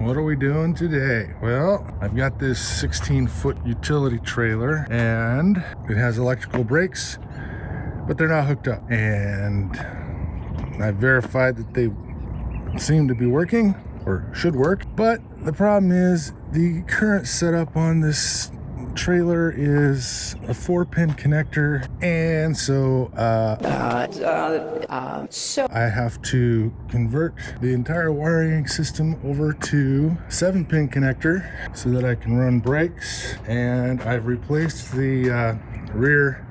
what are we doing today? Well, I've got this 16-foot utility trailer and it has electrical brakes, but they're not hooked up. And I verified that they seem to be working or should work, but the problem is the current setup on this trailer is a 4-pin connector, and so I have to convert the entire wiring system over to 7-pin connector so that I can run brakes. And I've replaced the rear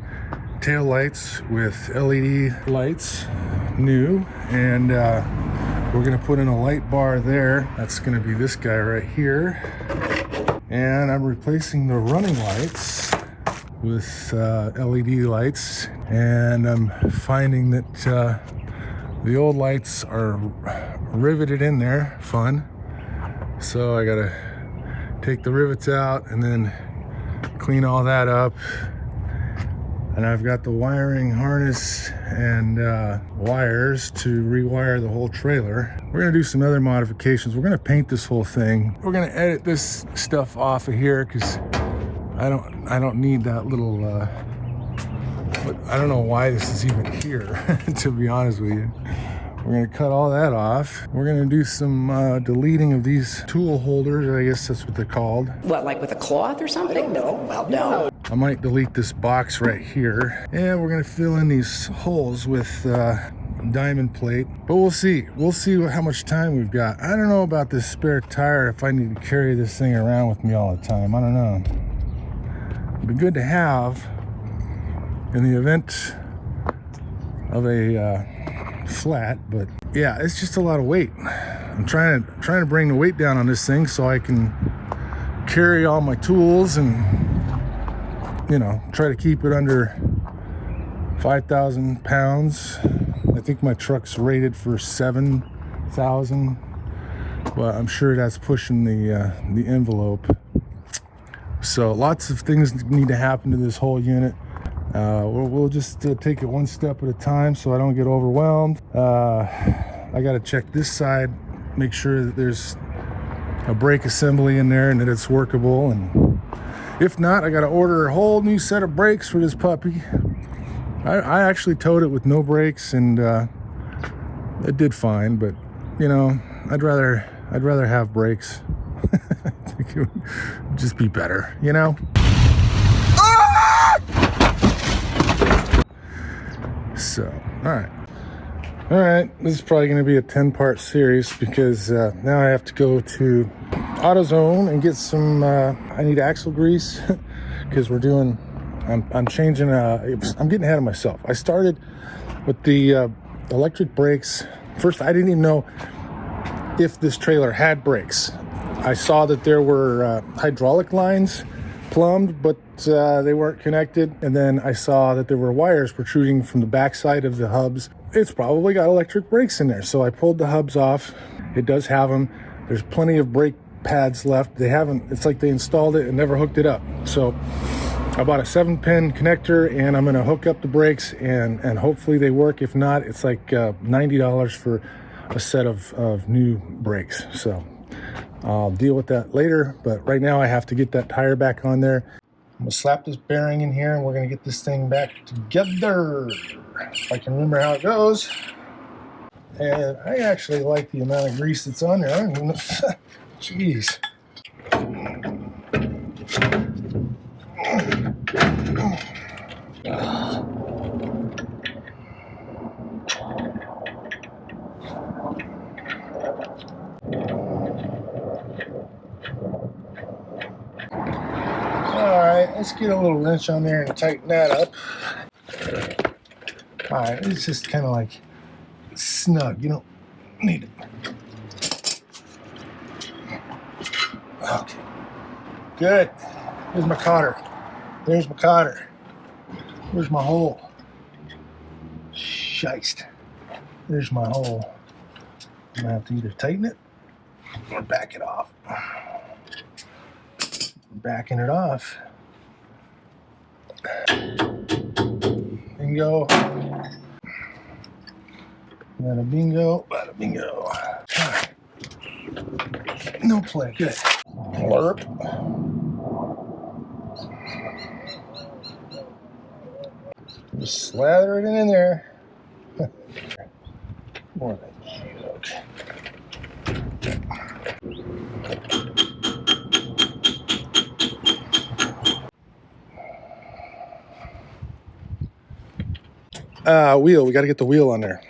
tail lights with LED lights, new, and we're gonna put in a light bar there. That's gonna be this guy right here. And I'm replacing the running lights with LED lights, and I'm finding that the old lights are riveted in there, fun. So I gotta take the rivets out and then clean all that up. And I've got the wiring harness and wires to rewire the whole trailer. We're gonna do some other modifications. We're gonna paint this whole thing. We're gonna edit this stuff off of here because I don't need that little. But I don't know why this is even here, to be honest with you. We're gonna cut all that off. We're gonna do some deleting of these tool holders. I guess that's what they're called. What, like with a cloth or something? No. Well, no. I might delete this box right here, and we're gonna fill in these holes with diamond plate, but we'll see how much time we've got. I don't know about this spare tire, if I need to carry this thing around with me all the time. I don't know. It'd be good to have in the event of a flat, but yeah, it's just a lot of weight. I'm trying to bring the weight down on this thing so I can carry all my tools and, you know, try to keep it under 5,000 pounds. I think my truck's rated for 7,000, but I'm sure that's pushing the envelope. So lots of things need to happen to this whole unit. We'll just take it one step at a time so I don't get overwhelmed. I got to check this side, make sure that there's a brake assembly in there and that it's workable. And if not, I got to order a whole new set of brakes for this puppy. I actually towed it with no brakes, and it did fine. But you know, I'd rather have brakes. I think it would just be better, you know. So, all right. This is probably going to be a 10-part series because now I have to go to AutoZone and get some. I need axle grease because I'm changing. I'm getting ahead of myself. I started with the electric brakes. First, I didn't even know if this trailer had brakes. I saw that there were hydraulic lines plumbed, but they weren't connected. And then I saw that there were wires protruding from the backside of the hubs. It's probably got electric brakes in there. So I pulled the hubs off. It does have them. There's plenty of brake pads left. They haven't, it's like they installed it and never hooked it up. So I bought a 7-pin connector, and I'm gonna hook up the brakes and hopefully they work. If not, it's like $90 for a set of new brakes. So I'll deal with that later, but right now I have to get that tire back on there. I'm gonna slap this bearing in here and we're gonna get this thing back together. If I can remember how it goes. And I actually like the amount of grease that's on there. I don't even know. Jeez. Alright, let's get a little wrench on there and tighten that up. Alright, it's just kind of like snug. You don't need it. Okay. Good. There's my cotter. There's my cotter. Where's my hole? Shiced. There's my hole. I'm gonna have to either tighten it or back it off. Backing it off. Bingo. Bada bingo. Bada bingo. All right. No play. Good. Blurp. Just slather it in there. More of that joke. Wheel. We got to get the wheel on there.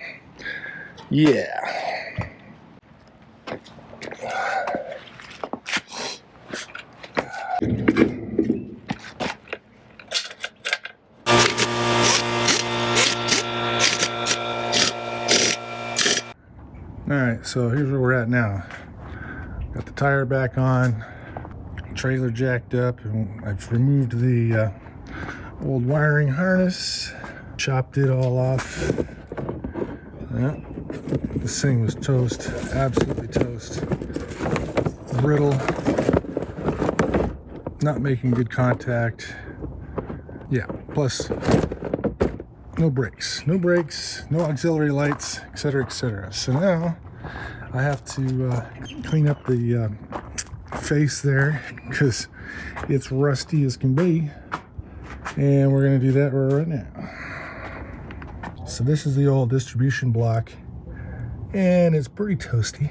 Yeah. All right, so here's where we're at now. Got the tire back on, trailer jacked up, and I've removed the old wiring harness, chopped it all off. Yeah, this thing was toast, absolutely toast. Brittle, not making good contact. Yeah, plus no brakes, no auxiliary lights, etc., etc. So now I have to clean up the face there because it's rusty as can be, and we're going to do that right now. So this is the old distribution block, and it's pretty toasty,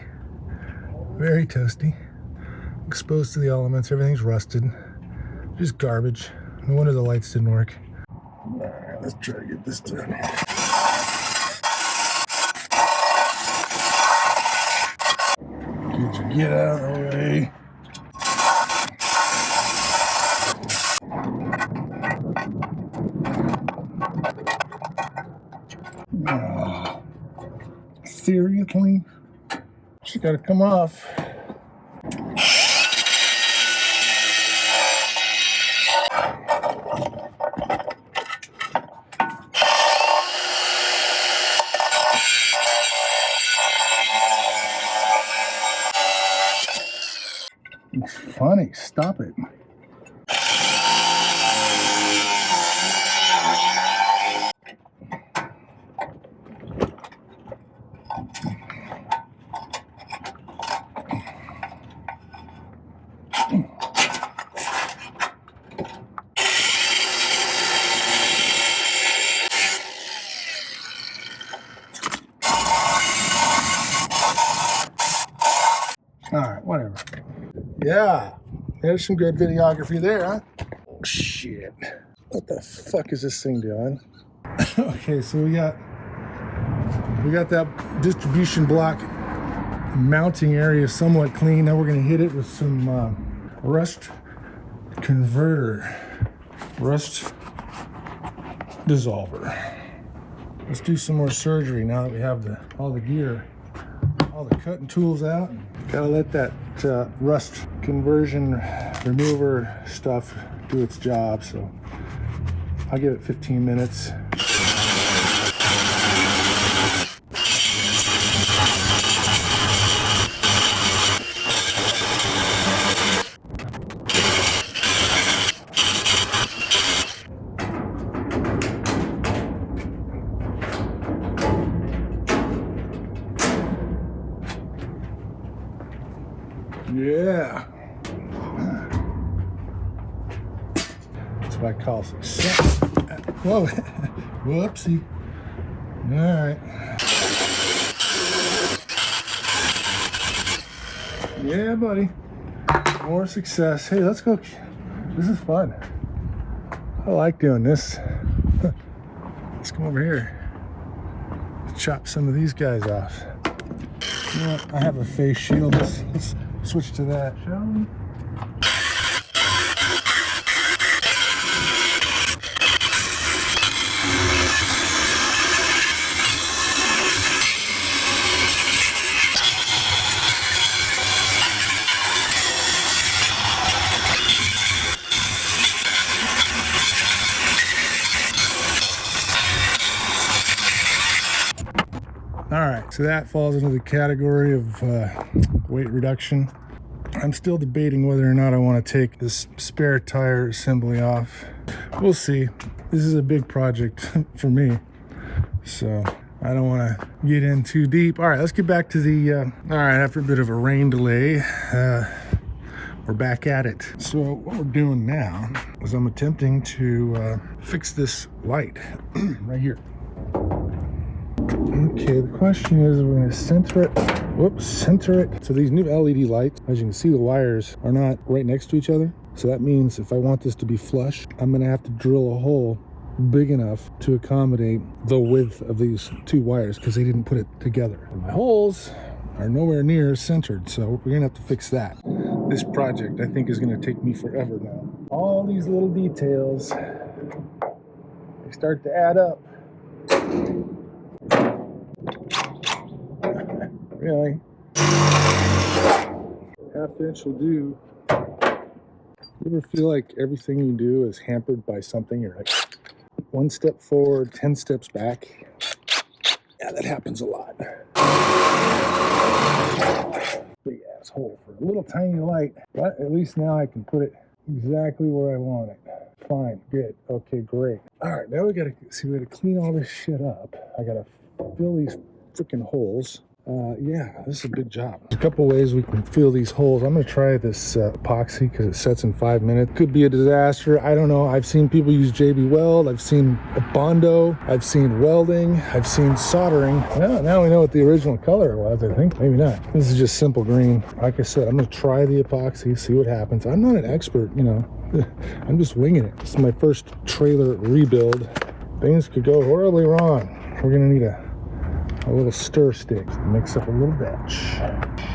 very toasty, exposed to the elements. Everything's rusted, just garbage. No wonder the lights didn't work. All right, let's try to get this done. Could you get out of the way? Oh, seriously? She's got to come off. It's funny. Stop it. All right, whatever. Yeah, there's some good videography there, huh? Oh, shit. What the fuck is this thing doing? Okay, so we got that distribution block mounting area somewhat clean. Now we're gonna hit it with some rust converter, rust dissolver. Let's do some more surgery now that we have all the gear, all the cutting tools out. Gotta let that rust conversion remover stuff do its job, so I'll give it 15 minutes. Yeah. That's what I call success. Whoa. Whoopsie. All right. Yeah, buddy. More success. Hey, let's go. This is fun. I like doing this. Let's come over here. Chop some of these guys off. You know what? I have a face shield. Let's switch to that, shall we? All right, so that falls into the category of weight reduction. I'm still debating whether or not I want to take this spare tire assembly off. We'll see. This is a big project for me. So I don't want to get in too deep. All right, let's get back to the, all right, after a bit of a rain delay, we're back at it. So what we're doing now is I'm attempting to fix this light right here. Okay, the question is, we're going to center it. Whoops, center it. So these new LED lights, as you can see, the wires are not right next to each other. So that means if I want this to be flush, I'm going to have to drill a hole big enough to accommodate the width of these two wires because they didn't put it together. And my holes are nowhere near centered, so we're going to have to fix that. This project, I think, is going to take me forever now. All these little details, they start to add up. Really? Half inch will do. You ever feel like everything you do is hampered by something? You're like 1 step forward, 10 steps back. Yeah, that happens a lot. Big ass hole for a little tiny light, but at least now I can put it exactly where I want it. Fine, good, okay, great. All right, now we gotta see, we gotta clean all this shit up. I gotta fill these freaking holes. Yeah, this is a big job. There's a couple ways we can fill these holes. I'm gonna try this epoxy because it sets in 5 minutes. Could be a disaster, I don't know. I've seen people use JB Weld, I've seen Bondo, I've seen welding, I've seen soldering. Well, now we know what the original color was, I think. Maybe not. This is just simple green. Like I said, I'm gonna try the epoxy, see what happens. I'm not an expert, you know. I'm just winging it. This is my first trailer rebuild. Things could go horribly wrong. We're gonna need a little stir stick to mix up a little batch.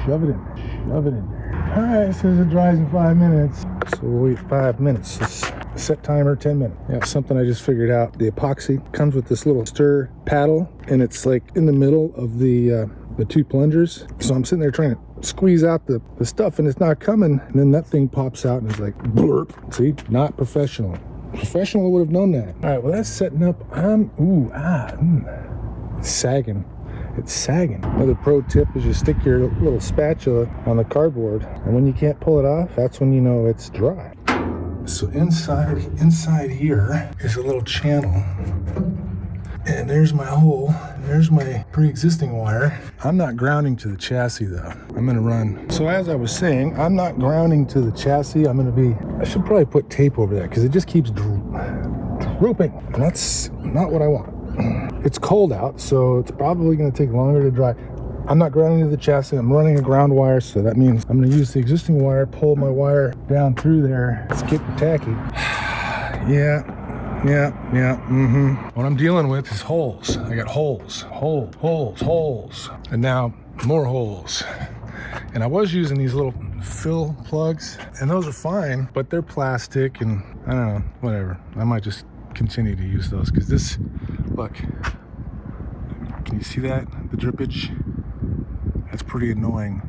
Shove it in there. Shove it in there. All right, it says it dries in 5 minutes. So we'll wait 5 minutes. This set timer 10 minutes. Yeah, something I just figured out. The epoxy comes with this little stir paddle, and it's like in the middle of the two plungers. So I'm sitting there trying to squeeze out the stuff, and it's not coming. And then that thing pops out, and it's like blurp. See, not professional. Professional would have known that. All right, well that's setting up. It's sagging. It's sagging. Another pro tip is you stick your little spatula on the cardboard, and when you can't pull it off, that's when you know it's dry. So inside here is a little channel, and there's my hole. There's my pre-existing wire. I'm not grounding to the chassis though. I'm gonna run. So as I was saying, I'm not grounding to the chassis. I should probably put tape over that because it just keeps drooping, and that's not what I want. It's cold out, so it's probably going to take longer to dry. I'm not grounding to the chassis. I'm running a ground wire, so that means I'm going to use the existing wire, pull my wire down through there. It's getting tacky. Yeah. What I'm dealing with is holes. I got holes, and now more holes. And I was using these little fill plugs, and those are fine, but they're plastic, and I don't know, whatever. I might just continue to use those because this, look, can you see that, the drippage? That's pretty annoying.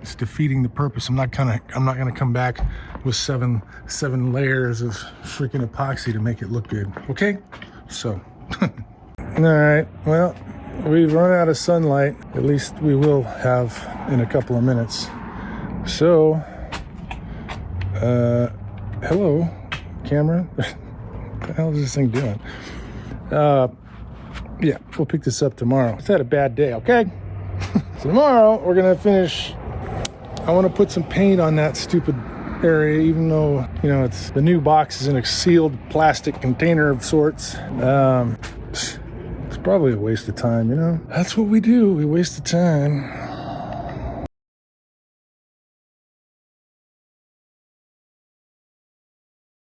It's defeating the purpose. I'm not gonna come back with seven layers of freaking epoxy to make it look good. Okay, so all right, well, we've run out of sunlight. At least we will have in a couple of minutes. So hello camera. What the hell is this thing doing? Yeah, we'll pick this up tomorrow. It's had a bad day, okay? So tomorrow we're gonna finish. I want to put some paint on that stupid area, even though, you know, it's the new box is in a sealed plastic container of sorts. It's probably a waste of time, you know? That's what we do, we waste the time.